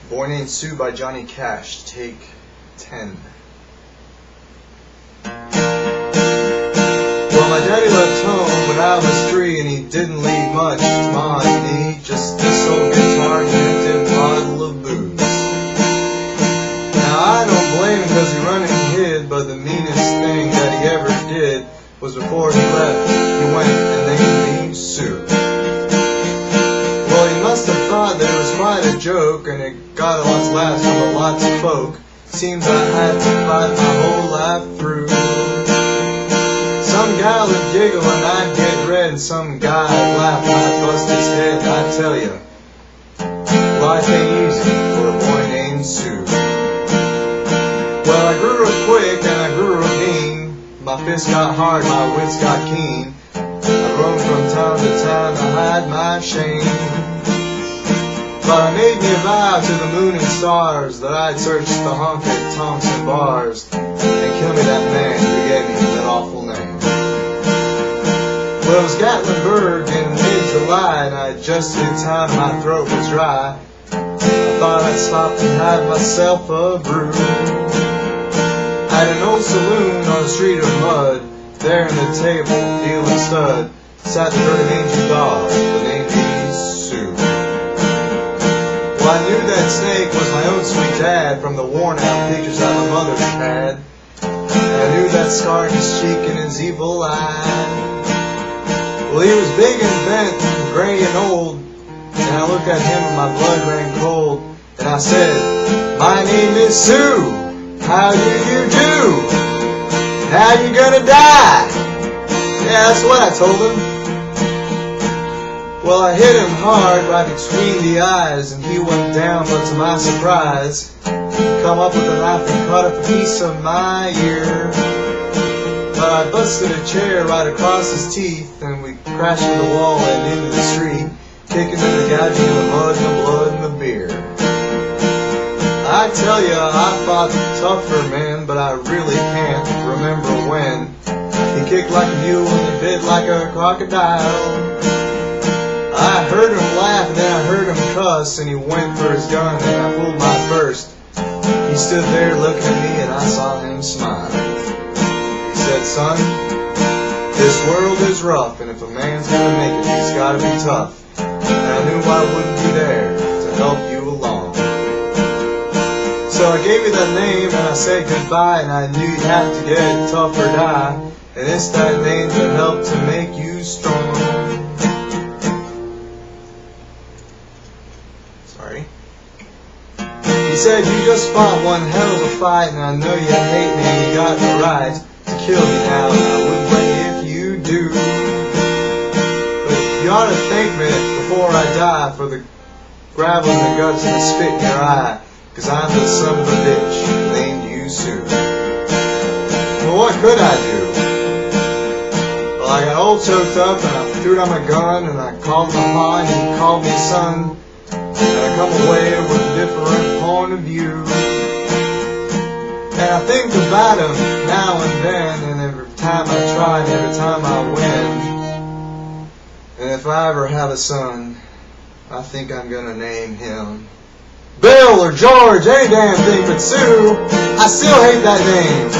Boy Named Sue by Johnny Cash, take 10. Well, my daddy left home when I was 3, and he didn't leave much to Ma and me, just this old guitar and an empty bottle of booze. Now I don't blame him because he run and hid, but the meanest thing that he ever did was before he left, he went and named me Sue. Well, he must have thought that it was quite a joke, and it got a lot's laughs from lots of folk. Seems I had to fight my whole life through. Some gal would giggle and I'd get red, and some guy would laugh and I'd bust his head. And I'd tell you, life ain't easy for a boy named Sue. Well, I grew up quick and I grew up mean. My fists got hard, my wits got keen. I roamed from town to town to hide my shame. But I made me a vow to the moon and stars that I'd search the honky-tonks and bars and kill me that man who gave me that awful name. Well, it was Gatlinburg in mid-July, and I just in time my throat was dry. I thought I'd stop and have myself a brew. At an old saloon on a street of mud, there in the table, dealing stud, sat the very mangy dog, the name is Sue. Well, I knew that snake was my own sweet dad from the worn-out pictures that my mother had. And I knew that scar in his cheek and his evil eye. Well, he was big and bent, and gray and old, and I looked at him and my blood ran cold. And I said, "My name is Sue. How do you do? How you gonna die?" Yeah, that's what I told him. Well, I hit him hard right between the eyes, and he went down, but to my surprise, he come up with a knife and cut up a piece of my ear. But I busted a chair right across his teeth, and we crashed into the wall and into the street, kicking and gouging the mud and the blood and the beer. I tell ya, I fought tougher men, but I really can't remember when. He kicked like a mule and he bit like a crocodile. I heard him laugh and then I heard him cuss, and he went for his gun and I pulled my first. He stood there looking at me and I saw him smile. He said, "Son, this world is rough, and if a man's gonna make it, he's gotta be tough." And I knew I wouldn't be there to help you along. So I gave you that name and I said goodbye, and I knew you'd have to get tough or die. And it's that name that helped to make you strong. Sorry. He said, "You just fought one hell of a fight, and I know you hate me and you got the right to kill me now, and I wouldn't blame you if you do. But you ought to thank me before I die for the gravel in the guts and the spit in your eye, 'cause I'm the son of a bitch named you Sue." Well, what could I do? Well, I got all choked up and I threw down my gun and I called my pa and he called me son. And I come away with a different point of view. And I think about him now and then, and every time I try and every time I win. And if I ever have a son, I think I'm gonna name him Bill or George, any damn thing but Sue. I still hate that name.